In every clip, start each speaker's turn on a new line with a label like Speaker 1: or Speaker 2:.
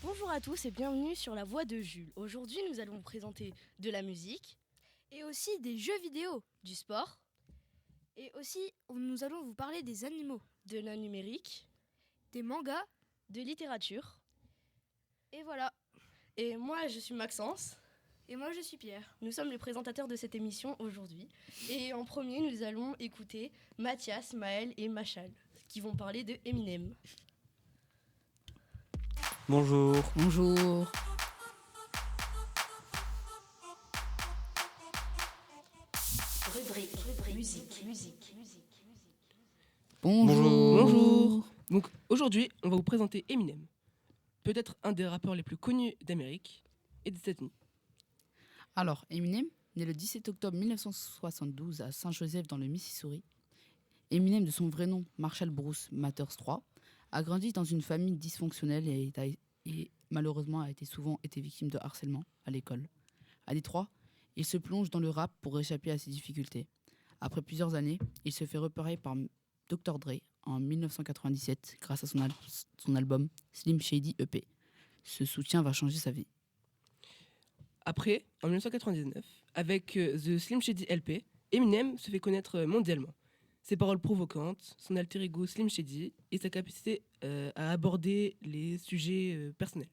Speaker 1: Bonjour à tous et bienvenue sur La Voix de Jules. Aujourd'hui, nous allons vous présenter de la musique,
Speaker 2: Et aussi des jeux vidéo.
Speaker 1: du sport,
Speaker 2: Et aussi, nous allons vous parler des animaux,
Speaker 1: de la numérique,
Speaker 2: des mangas.
Speaker 1: de littérature.
Speaker 2: Et voilà.
Speaker 1: Et moi, je suis Maxence.
Speaker 2: Et moi, je suis Pierre.
Speaker 1: Nous sommes les présentateurs de cette émission aujourd'hui. Et en premier, nous allons écouter Mathias, Maël et Machal, qui vont parler de Eminem.
Speaker 3: Bonjour.
Speaker 4: Bonjour.
Speaker 1: Rubrique musique.
Speaker 4: Bonjour.
Speaker 5: Bonjour. Donc aujourd'hui, on va vous présenter Eminem, peut-être un des rappeurs les plus connus d'Amérique et des États-Unis.
Speaker 4: Alors, Eminem, né le 17 octobre 1972 à Saint-Joseph dans le Missouri. Eminem, de son vrai nom, Marshall Bruce Mathers III, a grandi dans une famille dysfonctionnelle et malheureusement a souvent été victime de harcèlement à l'école. À Détroit, il se plonge dans le rap pour échapper à ses difficultés. Après plusieurs années, il se fait repérer par Dr. Dre en 1997 grâce à son album Slim Shady EP. Ce soutien va changer sa vie.
Speaker 5: Après, en 1999, avec The Slim Shady LP, Eminem se fait connaître mondialement. Ses paroles provocantes, son alter ego Slim Shady et sa capacité à aborder les sujets personnels.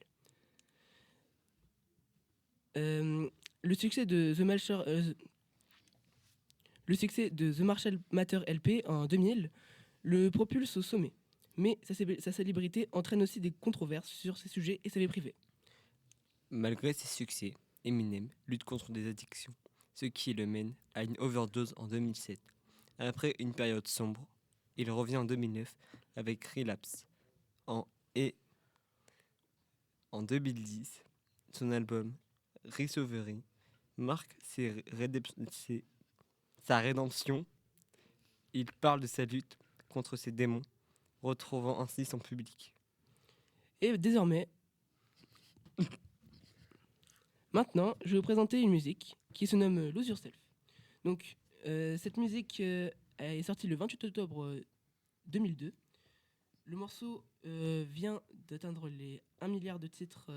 Speaker 5: Le succès de The Marshall Mathers LP en 2000 le propulse au sommet. Mais sa célébrité entraîne aussi des controverses sur ses sujets et sa vie privée.
Speaker 3: Malgré ses succès, Eminem lutte contre des addictions, ce qui le mène à une overdose en 2007. Après une période sombre, il revient en 2009 avec Relapse. En 2010, son album Recovery marque sa rédemption. Il parle de sa lutte contre ses démons, retrouvant ainsi son public.
Speaker 5: Et désormais, maintenant, je vais vous présenter une musique qui se nomme Lose Yourself. Donc, cette musique est sortie le 28 octobre 2002. Le morceau vient d'atteindre les 1 milliard de titres,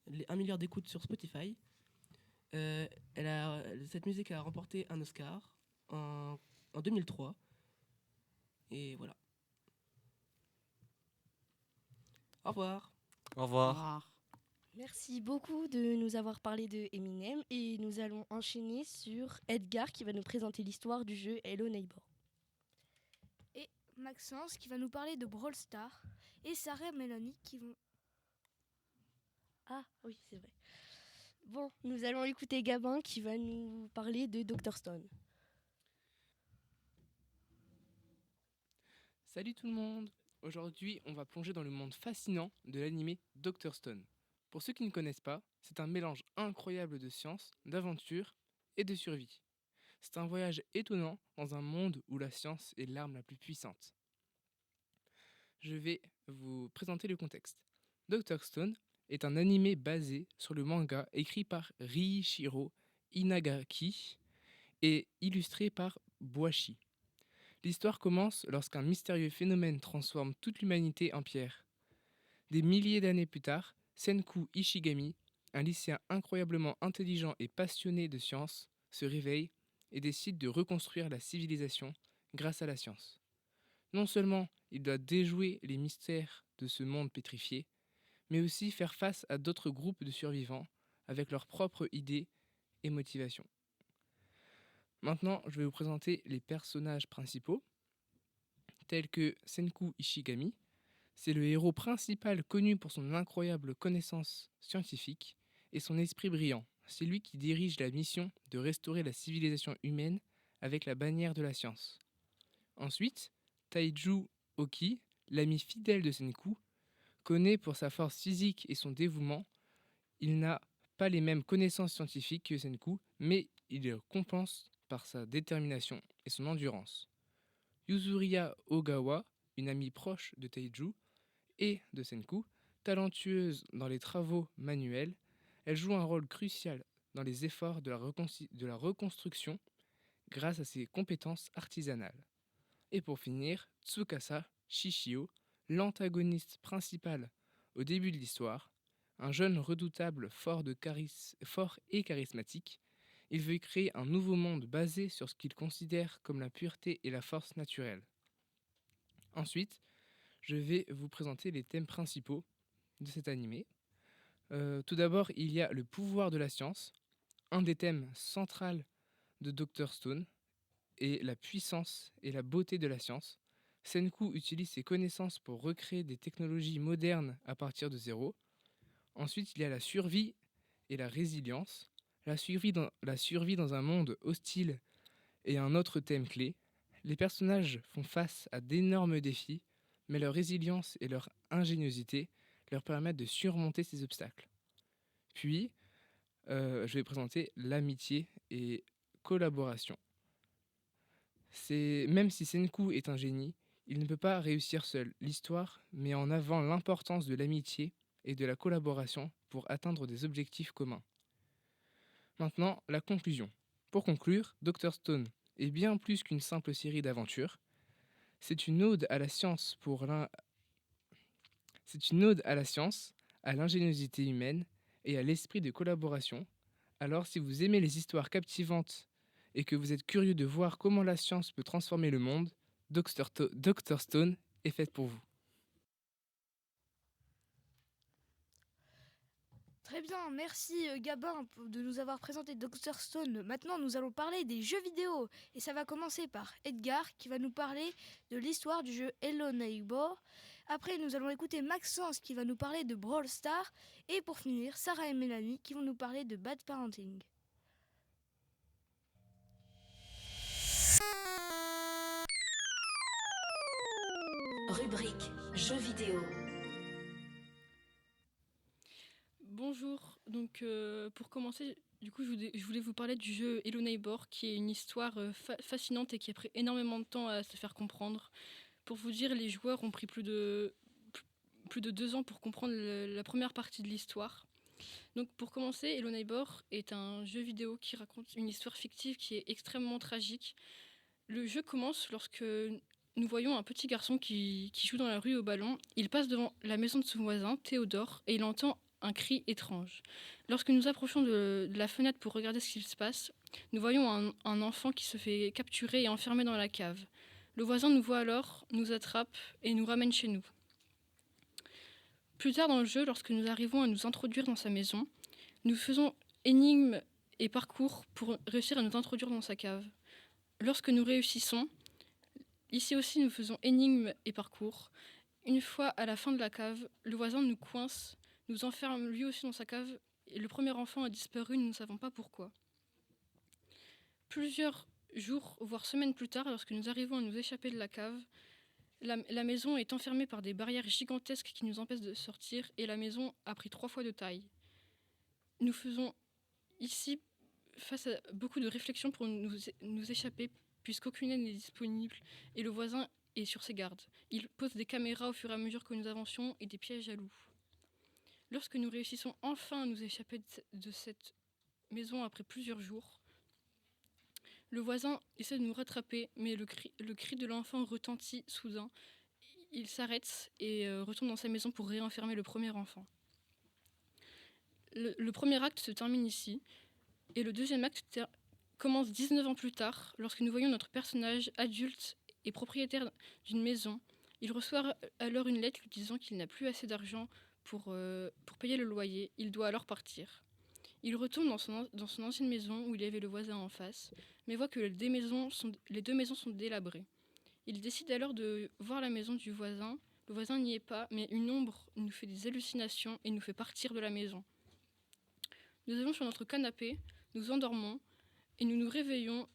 Speaker 5: les 1 milliard d'écoutes sur Spotify. Cette musique a remporté un Oscar en 2003. Et voilà. Au revoir.
Speaker 3: Au revoir.
Speaker 1: Merci beaucoup de nous avoir parlé de Eminem et nous allons enchaîner sur Edgar qui va nous présenter l'histoire du jeu Hello Neighbor.
Speaker 2: Et Maxence qui va nous parler de Brawl Stars. Et Sarah et Mélanie qui vont...
Speaker 1: Ah oui, c'est vrai. Bon, nous allons écouter Gabin qui va nous parler de Dr. Stone.
Speaker 6: Salut tout le monde. Aujourd'hui, on va plonger dans le monde fascinant de l'animé Dr. Stone. Pour ceux qui ne connaissent pas, c'est un mélange incroyable de science, d'aventure et de survie. C'est un voyage étonnant dans un monde où la science est l'arme la plus puissante. Je vais vous présenter le contexte. Dr. Stone est un animé basé sur le manga écrit par Riichiro Inagaki et illustré par Boichi. L'histoire commence lorsqu'un mystérieux phénomène transforme toute l'humanité en pierre. Des milliers d'années plus tard, Senku Ishigami, un lycéen incroyablement intelligent et passionné de science, se réveille et décide de reconstruire la civilisation grâce à la science. Non seulement il doit déjouer les mystères de ce monde pétrifié, mais aussi faire face à d'autres groupes de survivants avec leurs propres idées et motivations. Maintenant, je vais vous présenter les personnages principaux, tels que Senku Ishigami. C'est le héros principal connu pour son incroyable connaissance scientifique et son esprit brillant. C'est lui qui dirige la mission de restaurer la civilisation humaine avec la bannière de la science. Ensuite, Taiju Oki, l'ami fidèle de Senku, connu pour sa force physique et son dévouement. Il n'a pas les mêmes connaissances scientifiques que Senku, mais il le compense par sa détermination et son endurance. Yuzuriya Ogawa, une amie proche de Taiju et de Senku, Talentueuse dans les travaux manuels, elle joue un rôle crucial dans les efforts de la reconstruction grâce à ses compétences artisanales. Et pour finir, Tsukasa Shishio, l'antagoniste principal au début de l'histoire, un jeune redoutable fort et charismatique. Il veut créer un nouveau monde basé sur ce qu'il considère comme la pureté et la force naturelle. Ensuite, je vais vous présenter les thèmes principaux de cet animé. Tout d'abord, il y a le pouvoir de la science, un des thèmes centraux de Dr. Stone, et la puissance et la beauté de la science. Senku utilise ses connaissances pour recréer des technologies modernes à partir de zéro. Ensuite, il y a la survie et la résilience. La survie dans un monde hostile est un autre thème clé. Les personnages font face à d'énormes défis, mais leur résilience et leur ingéniosité leur permettent de surmonter ces obstacles. Puis, je vais présenter l'amitié et collaboration. Même si Senku est un génie, il ne peut pas réussir seul. L'histoire met en avant l'importance de l'amitié et de la collaboration pour atteindre des objectifs communs. Maintenant, la conclusion. Pour conclure, Dr. Stone est bien plus qu'une simple série d'aventures. C'est une ode à la science à l'ingéniosité humaine et à l'esprit de collaboration. Alors, si vous aimez les histoires captivantes et que vous êtes curieux de voir comment la science peut transformer le monde, Dr. Stone est faite pour vous.
Speaker 2: Très bien, merci Gabin de nous avoir présenté Dr. Stone. Maintenant, nous allons parler des jeux vidéo. Et ça va commencer par Edgar qui va nous parler de l'histoire du jeu Hello Neighbor. Après, nous allons écouter Maxence qui va nous parler de Brawl Stars. Et pour finir, Sarah et Mélanie qui vont nous parler de Bad Parenting.
Speaker 7: Rubrique jeux vidéo.
Speaker 8: Bonjour, donc pour commencer, du coup je voulais vous parler du jeu Hello Neighbor qui est une histoire fascinante et qui a pris énormément de temps à se faire comprendre. Pour vous dire, les joueurs ont pris plus de 2 ans pour comprendre la première partie de l'histoire. Donc pour commencer, Hello Neighbor est un jeu vidéo qui raconte une histoire fictive qui est extrêmement tragique. Le jeu commence lorsque nous voyons un petit garçon qui joue dans la rue au ballon. Il passe devant la maison de son voisin, Théodore, et il entend un cri étrange. Lorsque nous approchons de la fenêtre pour regarder ce qu'il se passe, nous voyons un enfant qui se fait capturer et enfermer dans la cave. Le voisin nous voit alors, nous attrape et nous ramène chez nous. Plus tard dans le jeu, lorsque nous arrivons à nous introduire dans sa maison, nous faisons énigmes et parcours pour réussir à nous introduire dans sa cave. Lorsque nous réussissons, ici aussi nous faisons énigmes et parcours. Une fois à la fin de la cave, le voisin nous coince, nous enferme lui aussi dans sa cave et le premier enfant a disparu, nous ne savons pas pourquoi. Plusieurs jours, voire semaines plus tard, lorsque nous arrivons à nous échapper de la cave, la maison est enfermée par des barrières gigantesques qui nous empêchent de sortir et la maison a pris 3 fois de taille. Nous faisons ici face à beaucoup de réflexions pour nous échapper puisqu'aucune aide n'est disponible et le voisin est sur ses gardes. Il pose des caméras au fur et à mesure que nous avancions et des pièges à loups. Lorsque nous réussissons enfin à nous échapper de cette maison après plusieurs jours, le voisin essaie de nous rattraper, mais le cri de l'enfant retentit soudain. Il s'arrête et retourne dans sa maison pour réenfermer le premier enfant. Le premier acte se termine ici, et le deuxième acte commence 19 ans plus tard, lorsque nous voyons notre personnage adulte et propriétaire d'une maison. Il reçoit alors une lettre lui disant qu'il n'a plus assez d'argent pour payer le loyer. Il doit alors partir. Il retourne dans son ancienne maison où il y avait le voisin en face, mais voit que les 2 maisons sont délabrées. Il décide alors de voir la maison du voisin. Le voisin n'y est pas, mais une ombre nous fait des hallucinations et nous fait partir de la maison. Nous allons sur notre canapé, nous endormons et nous nous réveillons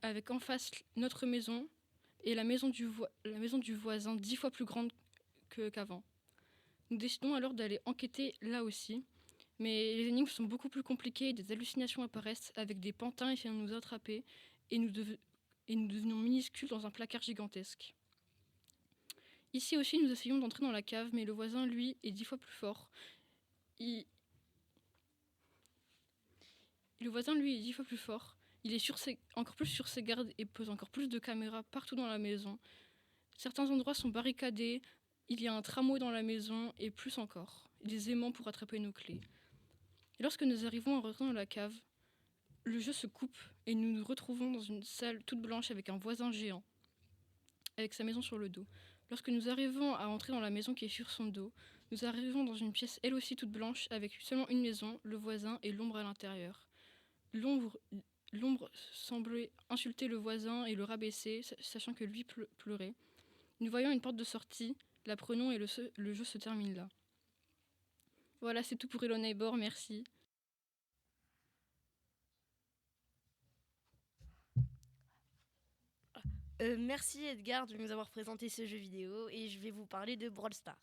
Speaker 8: avec en face notre maison et la maison du voisin 10 fois plus grande qu'avant. Nous décidons alors d'aller enquêter là aussi, mais les énigmes sont beaucoup plus compliquées et des hallucinations apparaissent avec des pantins essayant de nous attraper et nous devenons minuscules dans un placard gigantesque. Ici aussi, nous essayons d'entrer dans la cave, mais le voisin, lui, est 10 fois plus fort. Le voisin, lui, est 10 fois plus fort. Il est encore plus sur ses gardes et pose encore plus de caméras partout dans la maison. Certains endroits sont barricadés, il y a un tramway dans la maison et plus encore, des aimants pour attraper nos clés. Et lorsque nous arrivons à rentrer dans la cave, le jeu se coupe et nous nous retrouvons dans une salle toute blanche avec un voisin géant, avec sa maison sur le dos. Lorsque nous arrivons à entrer dans la maison qui est sur son dos, nous arrivons dans une pièce elle aussi toute blanche avec seulement une maison, le voisin et l'ombre à l'intérieur. L'ombre semblait insulter le voisin et le rabaisser, sachant que lui pleurait. Nous voyons une porte de sortie, la prenons et le jeu se termine là. Voilà, c'est tout pour Hello Neighbor, merci.
Speaker 1: Merci Edgar de nous avoir présenté ce jeu vidéo et je vais vous parler de Brawl Stars.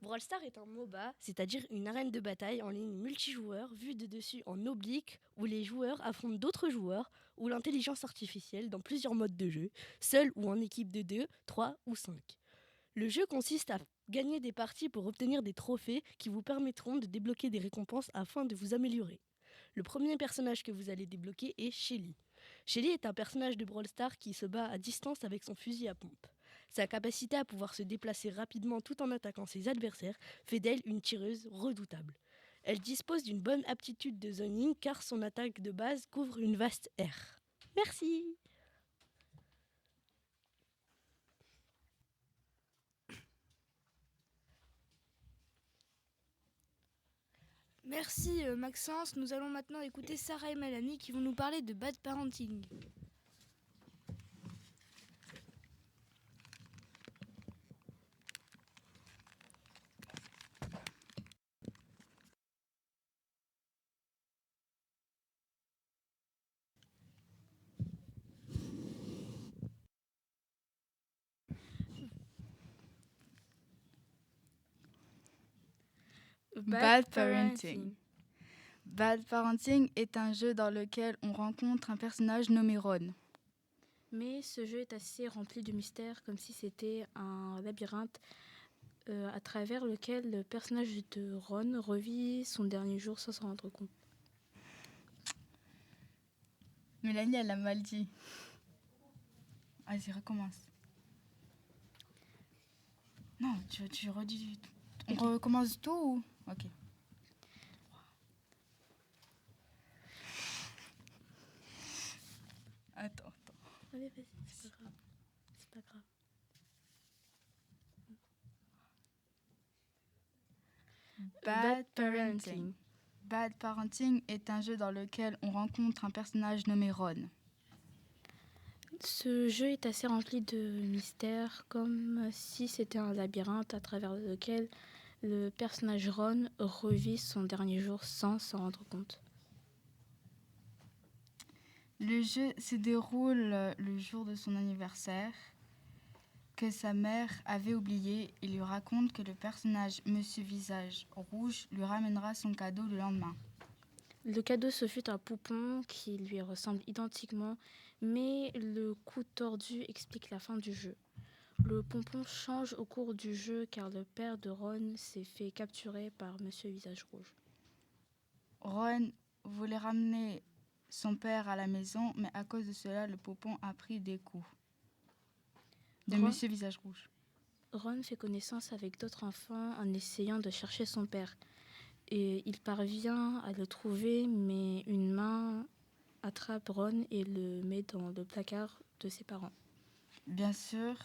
Speaker 1: Brawl Stars est un MOBA, c'est-à-dire une arène de bataille en ligne multijoueur vue de dessus en oblique où les joueurs affrontent d'autres joueurs ou l'intelligence artificielle dans plusieurs modes de jeu, seul ou en équipe de 2, 3 ou 5. Le jeu consiste à gagner des parties pour obtenir des trophées qui vous permettront de débloquer des récompenses afin de vous améliorer. Le premier personnage que vous allez débloquer est Shelly. Shelly est un personnage de Brawl Stars qui se bat à distance avec son fusil à pompe. Sa capacité à pouvoir se déplacer rapidement tout en attaquant ses adversaires fait d'elle une tireuse redoutable. Elle dispose d'une bonne aptitude de zoning car son attaque de base couvre une vaste aire. Merci.
Speaker 2: Merci Maxence. Nous allons maintenant écouter Sarah et Mélanie qui vont nous parler de bad parenting.
Speaker 7: Bad Parenting. Bad Parenting est un jeu dans lequel on rencontre un personnage nommé Ron.
Speaker 9: Mais ce jeu est assez rempli de mystères, comme si c'était un labyrinthe à travers lequel le personnage de Ron revit son dernier jour sans s'en rendre compte.
Speaker 7: Mélanie, elle a mal dit. Vas-y, recommence. Non, tu redis. On recommence tout ou... Ok. Attends.
Speaker 9: Allez, vas-y, c'est pas grave. C'est pas grave.
Speaker 7: Bad Parenting. Bad Parenting est un jeu dans lequel on rencontre un personnage nommé Ron.
Speaker 9: Ce jeu est assez rempli de mystères, comme si c'était un labyrinthe à travers lequel le personnage Ron revit son dernier jour sans s'en rendre compte.
Speaker 7: Le jeu se déroule le jour de son anniversaire, que sa mère avait oublié. Il lui raconte que le personnage Monsieur Visage Rouge lui ramènera son cadeau le lendemain.
Speaker 9: Le cadeau, ce fut un poupon qui lui ressemble identiquement, mais le coup tordu explique la fin du jeu. Le pompon change au cours du jeu car le père de Ron s'est fait capturer par Monsieur Visage Rouge.
Speaker 7: Ron voulait ramener son père à la maison, mais à cause de cela, le poupon a pris des coups de Monsieur Visage Rouge.
Speaker 9: Ron fait connaissance avec d'autres enfants en essayant de chercher son père. Et il parvient à le trouver, mais une main attrape Ron et le met dans le placard de ses parents.
Speaker 7: Bien sûr,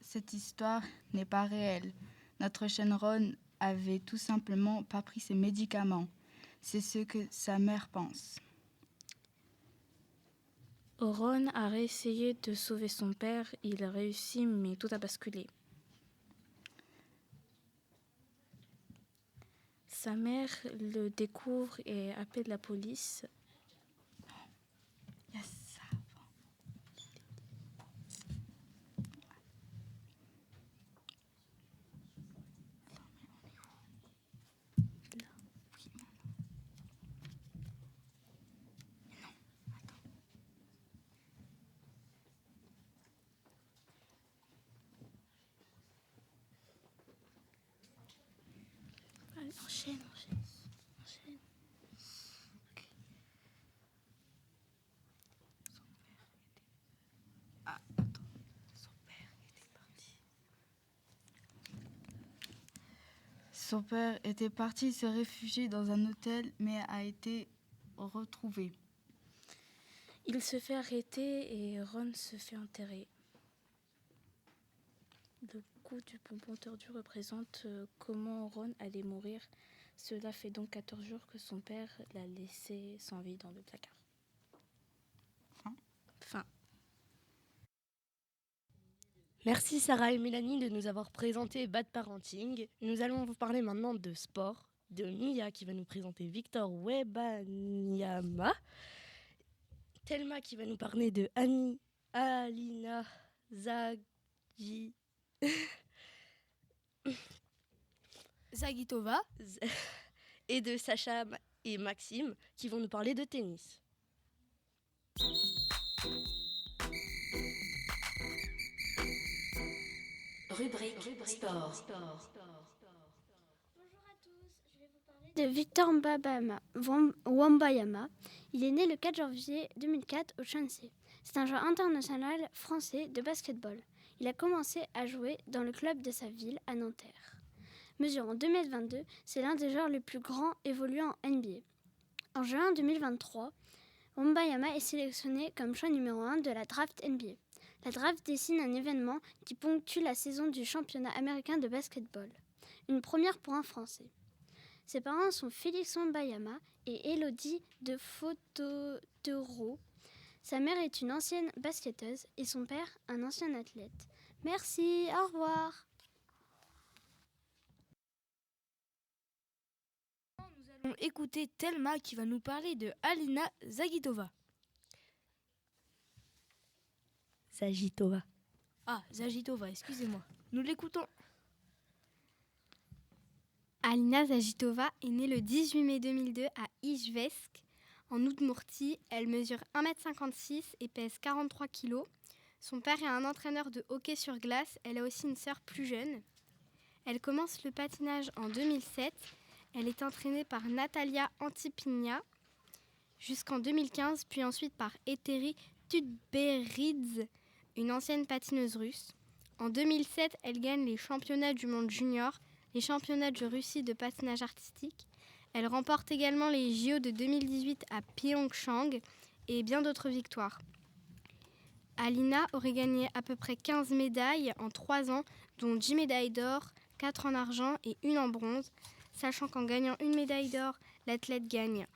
Speaker 7: cette histoire n'est pas réelle. Notre chien Ron avait tout simplement pas pris ses médicaments. C'est ce que sa mère pense.
Speaker 9: Ron a réessayé de sauver son père, il a réussi, mais tout a basculé. Sa mère le découvre et appelle la police.
Speaker 7: Yes.
Speaker 9: enchaîne.
Speaker 7: Son père était parti se réfugier dans un hôtel, mais a été retrouvé.
Speaker 9: Il se fait arrêter et Ron se fait enterrer. Le coup du pompon tordu représente comment Ron allait mourir. Cela fait donc 14 jours que son père l'a laissé sans vie dans le placard. Fin.
Speaker 1: Merci Sarah et Mélanie de nous avoir présenté Bad Parenting. Nous allons vous parler maintenant de sport, de Mia qui va nous présenter Victor Wembanyama, Thelma qui va nous parler de Alina
Speaker 2: Zagitova.
Speaker 1: et de Sacha et Maxime qui vont nous parler de tennis.
Speaker 10: Rubrique sport.
Speaker 11: De Victor Wembanyama. Il est né le 4 janvier 2004 au Swansea. C'est un joueur international français de basketball. Il a commencé à jouer dans le club de sa ville à Nanterre. Mesurant 2,22 m, c'est l'un des joueurs les plus grands évoluant en NBA. En juin 2023, Wembanyama est sélectionné comme choix numéro 1 de la draft NBA. La draft dessine un événement qui ponctue la saison du championnat américain de basketball. Une première pour un Français. Ses parents sont Félix Wembanyama et Élodie de Fototero. Sa mère est une ancienne basketteuse et son père un ancien athlète. Merci, au revoir.
Speaker 2: Nous allons écouter Thelma qui va nous parler de Alina Zagitova.
Speaker 1: Zagitova.
Speaker 2: Ah, Zagitova, excusez-moi. Nous l'écoutons.
Speaker 12: Alina Zagitova est née le 18 mai 2002 à Ijevsk, en Udmurtie. Elle mesure 1,56 m et pèse 43 kg. Son père est un entraîneur de hockey sur glace. Elle a aussi une sœur plus jeune. Elle commence le patinage en 2007. Elle est entraînée par Natalia Antipina jusqu'en 2015, puis ensuite par Eteri Tudberidze, une ancienne patineuse russe. En 2007, elle gagne les championnats du monde junior, les championnats de Russie de patinage artistique. Elle remporte également les JO de 2018 à Pyeongchang et bien d'autres victoires. Alina aurait gagné à peu près 15 médailles en 3 ans, dont 10 médailles d'or, 4 en argent et 1 en bronze, sachant qu'en gagnant une médaille d'or, l'athlète gagne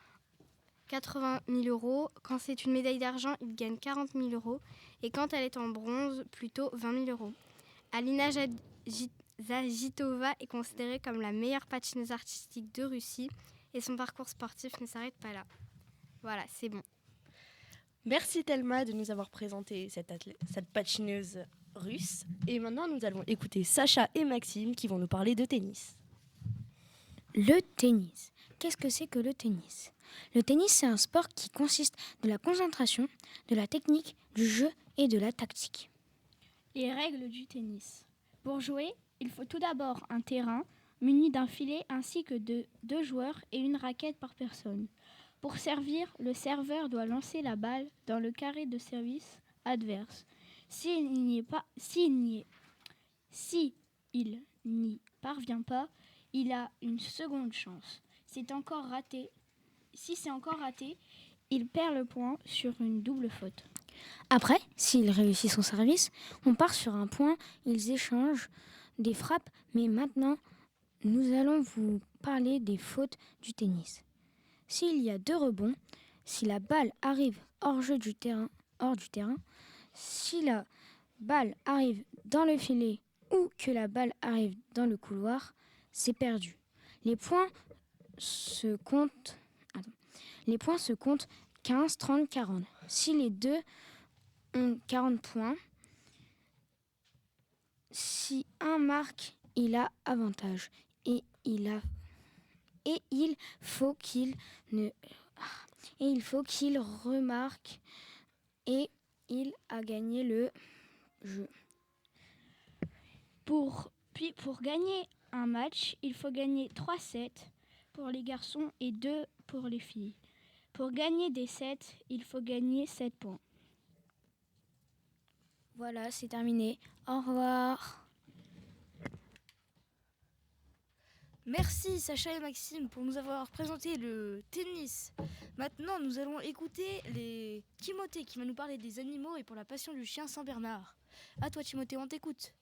Speaker 12: 80 000 €. Quand c'est une médaille d'argent, il gagne 40 000 €. Et quand elle est en bronze, plutôt 20 000 €. Alina Zagitova est considérée comme la meilleure patineuse artistique de Russie et son parcours sportif ne s'arrête pas là. Voilà, c'est bon.
Speaker 1: Merci Thelma de nous avoir présenté cette patineuse russe. Et maintenant, nous allons écouter Sacha et Maxime qui vont nous parler de tennis.
Speaker 11: Le tennis. Qu'est-ce que c'est que le tennis ? Le tennis, c'est un sport qui consiste de la concentration, de la technique, du jeu et de la tactique.
Speaker 13: Les règles du tennis. Pour jouer, il faut tout d'abord un terrain muni d'un filet ainsi que de 2 joueurs et une raquette par personne. Pour servir, le serveur doit lancer la balle dans le carré de service adverse. S'il n'y parvient pas, il a une seconde chance. Si c'est encore raté, il perd le point sur une double faute.
Speaker 11: Après, s'il réussit son service, on part sur un point, ils échangent des frappes. Mais maintenant, nous allons vous parler des fautes du tennis. S'il y a 2 rebonds, si la balle arrive hors du terrain, si la balle arrive dans le filet ou que la balle arrive dans le couloir, c'est perdu. Les points se comptent 15, 30, 40. Si les deux ont 40 points, si un marque, il a avantage. Et il faut qu'il remarque et il a gagné le jeu.
Speaker 13: Pour gagner un match, il faut gagner 3 sets pour les garçons et 2 pour les filles. Pour gagner des sets, il faut gagner 7 points.
Speaker 9: Voilà, c'est terminé. Au revoir.
Speaker 2: Merci Sacha et Maxime pour nous avoir présenté le tennis. Maintenant, nous allons écouter Timothée qui va nous parler des animaux et pour la passion du chien Saint-Bernard. À toi Timothée, on t'écoute.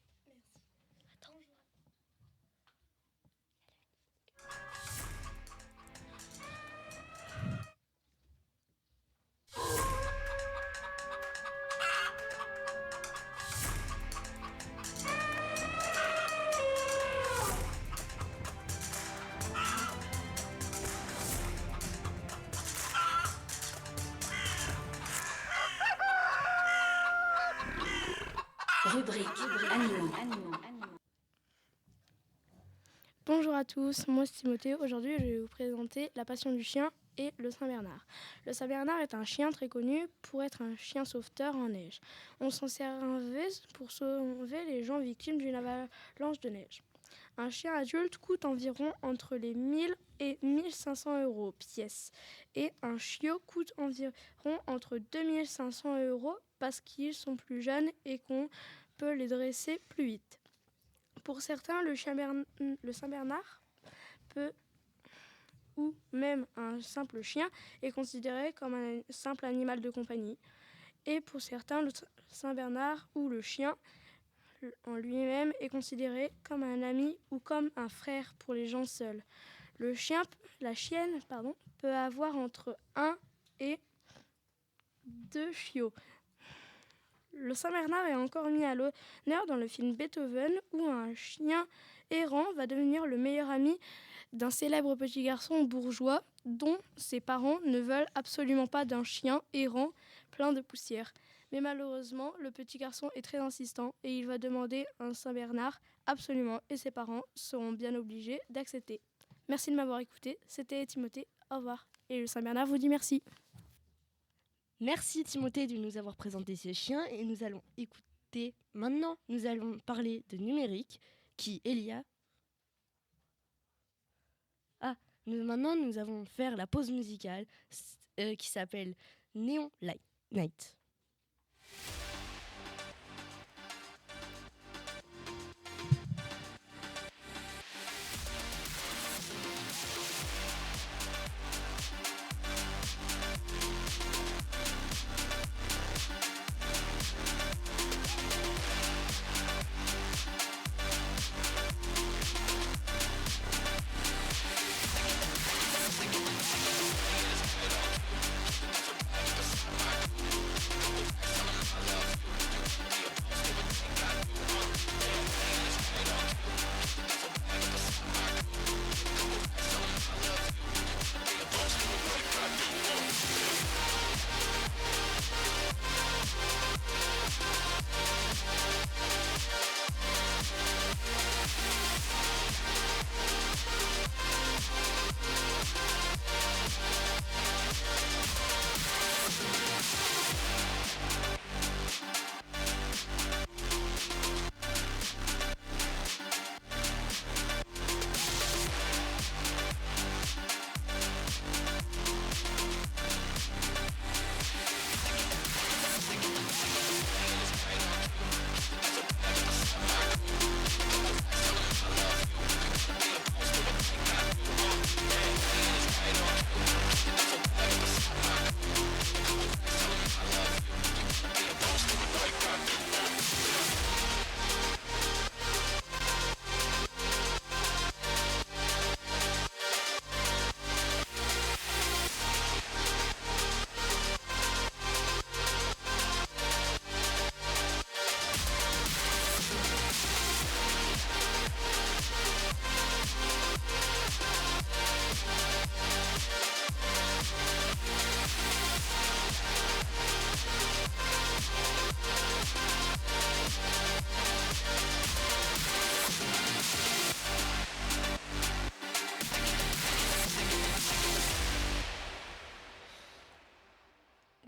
Speaker 10: Rubrique animaux.
Speaker 14: Bonjour à tous, moi c'est Timothée. Aujourd'hui, je vais vous présenter la passion du chien et le Saint-Bernard. Le Saint-Bernard est un chien très connu pour être un chien sauveteur en neige. On s'en servait pour sauver les gens victimes d'une avalanche de neige. Un chien adulte coûte environ entre les 1000 et 1500 euros pièce. Et un chiot coûte environ entre 2500 euros parce qu'ils sont plus jeunes et qu'on peut les dresser plus vite. Pour certains, le Saint-Bernard peut, ou même un simple chien, est considéré comme un simple animal de compagnie. Et pour certains, le Saint-Bernard ou le chien en lui-même est considéré comme un ami ou comme un frère pour les gens seuls. La chienne peut avoir entre 1 et 2 chiots. Le Saint-Bernard est encore mis à l'honneur dans le film Beethoven où un chien errant va devenir le meilleur ami d'un célèbre petit garçon bourgeois dont ses parents ne veulent absolument pas d'un chien errant plein de poussière. Mais malheureusement, le petit garçon est très insistant et il va demander un Saint-Bernard absolument et ses parents seront bien obligés d'accepter. Merci de m'avoir écouté, c'était Timothée, au revoir. Et le Saint-Bernard vous dit merci.
Speaker 1: Merci Timothée de nous avoir présenté ce chien et nous allons écouter maintenant. Nous allons parler de numérique qui Elia. Maintenant nous allons faire la pause musicale qui s'appelle Neon Night.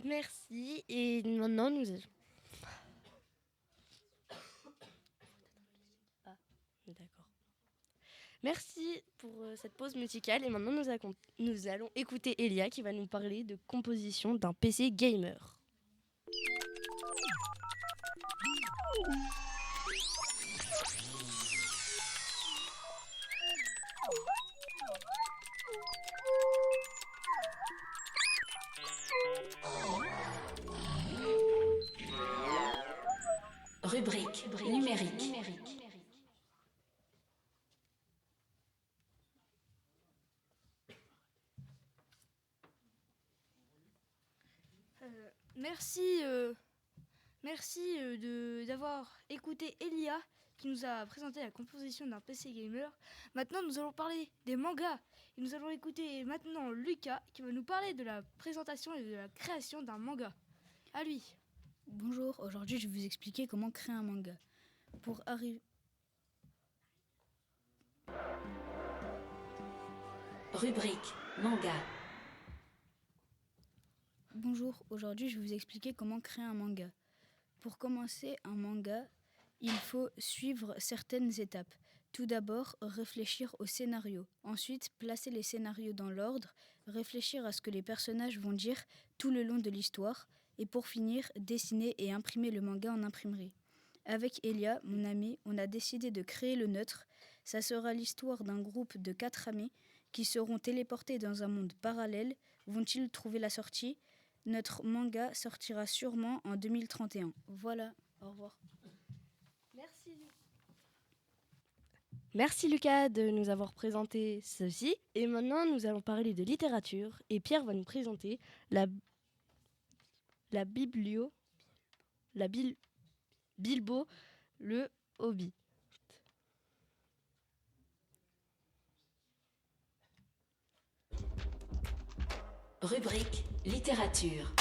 Speaker 1: Merci. Et maintenant, nous allons... Ah, d'accord. Merci pour cette pause musicale. Et maintenant, nous allons écouter Elia qui va nous parler de composition d'un PC gamer.
Speaker 10: Rubrique numérique.
Speaker 2: Merci d'avoir écouté Elia qui nous a présenté la composition d'un PC gamer. Maintenant, nous allons parler des mangas. Et nous allons écouter maintenant Lucas qui va nous parler de la présentation et de la création d'un manga. À lui.
Speaker 15: Bonjour, aujourd'hui je vais vous expliquer comment créer un manga. Pour arriver...
Speaker 10: Rubrique manga.
Speaker 15: Bonjour, aujourd'hui je vais vous expliquer comment créer un manga. Pour commencer un manga, il faut suivre certaines étapes. Tout d'abord, réfléchir au scénario. Ensuite, placer les scénarios dans l'ordre, réfléchir à ce que les personnages vont dire tout le long de l'histoire. Et pour finir, dessiner et imprimer le manga en imprimerie. Avec Elia, mon ami, on a décidé de créer le nôtre. Ça sera l'histoire d'un groupe de 4 amis qui seront téléportés dans un monde parallèle. Vont-ils trouver la sortie ? Notre manga sortira sûrement en 2031. Voilà, au revoir.
Speaker 1: Merci Lucas de nous avoir présenté ceci. Et maintenant, nous allons parler de littérature. Et Pierre va nous présenter Bilbo le Hobbit.
Speaker 10: Rubrique littérature.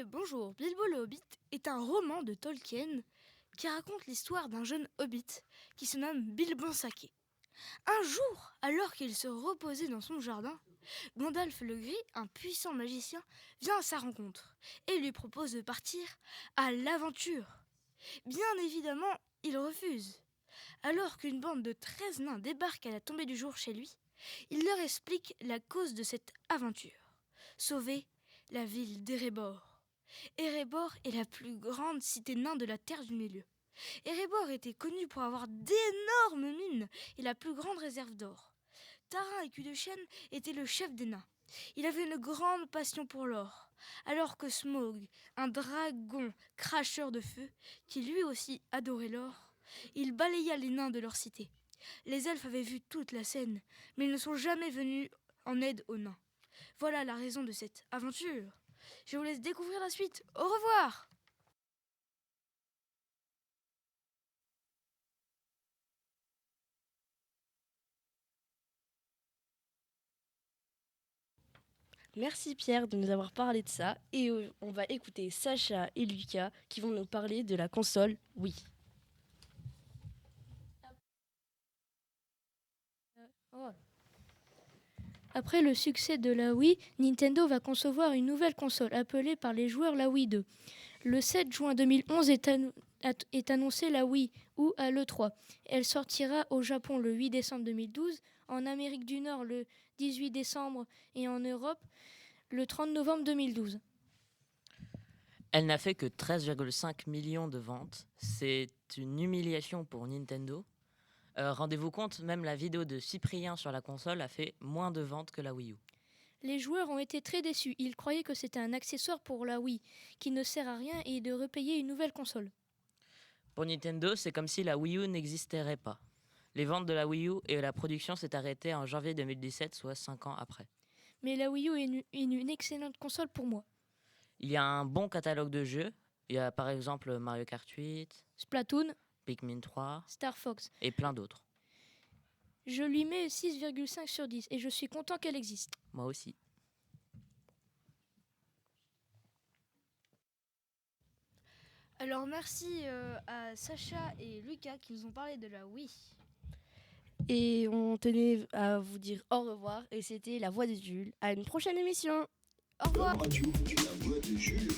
Speaker 2: Bonjour, Bilbo le Hobbit est un roman de Tolkien qui raconte l'histoire d'un jeune hobbit qui se nomme Bilbon Saquet. Un jour, alors qu'il se reposait dans son jardin, Gandalf le Gris, un puissant magicien, vient à sa rencontre et lui propose de partir à l'aventure. Bien évidemment, il refuse. Alors qu'une bande de 13 nains débarque à la tombée du jour chez lui, il leur explique la cause de cette aventure. Sauver la ville d'Erebor. Erebor est la plus grande cité nain de la Terre du Milieu. Erebor était connu pour avoir d'énormes mines et la plus grande réserve d'or. Tarin et Cul-de-Chêne était le chef des nains. Il avait une grande passion pour l'or, alors que Smaug, un dragon cracheur de feu, qui lui aussi adorait l'or, il balaya les nains de leur cité. Les elfes avaient vu toute la scène, mais ils ne sont jamais venus en aide aux nains. Voilà la raison de cette aventure. Je vous laisse découvrir la suite. Au revoir!
Speaker 1: Merci Pierre de nous avoir parlé de ça. Et on va écouter Sacha et Lucas qui vont nous parler de la console Wii.
Speaker 14: Après le succès de la Wii, Nintendo va concevoir une nouvelle console appelée par les joueurs la Wii 2. Le 7 juin 2011 est annoncée la Wii U à l'E3. Elle sortira au Japon le 8 décembre 2012, en Amérique du Nord le 18 décembre et en Europe le 30 novembre 2012.
Speaker 16: Elle n'a fait que 13,5 millions de ventes. C'est une humiliation pour Nintendo. Rendez-vous compte, même la vidéo de Cyprien sur la console a fait moins de ventes que la Wii U.
Speaker 14: Les joueurs ont été très déçus. Ils croyaient que c'était un accessoire pour la Wii, qui ne sert à rien et de repayer une nouvelle console.
Speaker 16: Pour Nintendo, c'est comme si la Wii U n'existerait pas. Les ventes de la Wii U et la production s'est arrêtée en janvier 2017, soit 5 ans après.
Speaker 14: Mais la Wii U est une excellente console pour moi.
Speaker 16: Il y a un bon catalogue de jeux. Il y a par exemple Mario Kart 8,
Speaker 14: Splatoon,
Speaker 16: Pikmin 3,
Speaker 14: Star Fox
Speaker 16: et plein d'autres.
Speaker 14: Je lui mets 6,5 sur 10 et je suis content qu'elle existe.
Speaker 16: Moi aussi.
Speaker 2: Alors merci à Sacha et Lucas qui nous ont parlé de la Wii.
Speaker 1: Et on tenait à vous dire au revoir. Et c'était La Voix de Jules. À une prochaine émission.
Speaker 2: Au revoir.
Speaker 17: La Voix de Jules.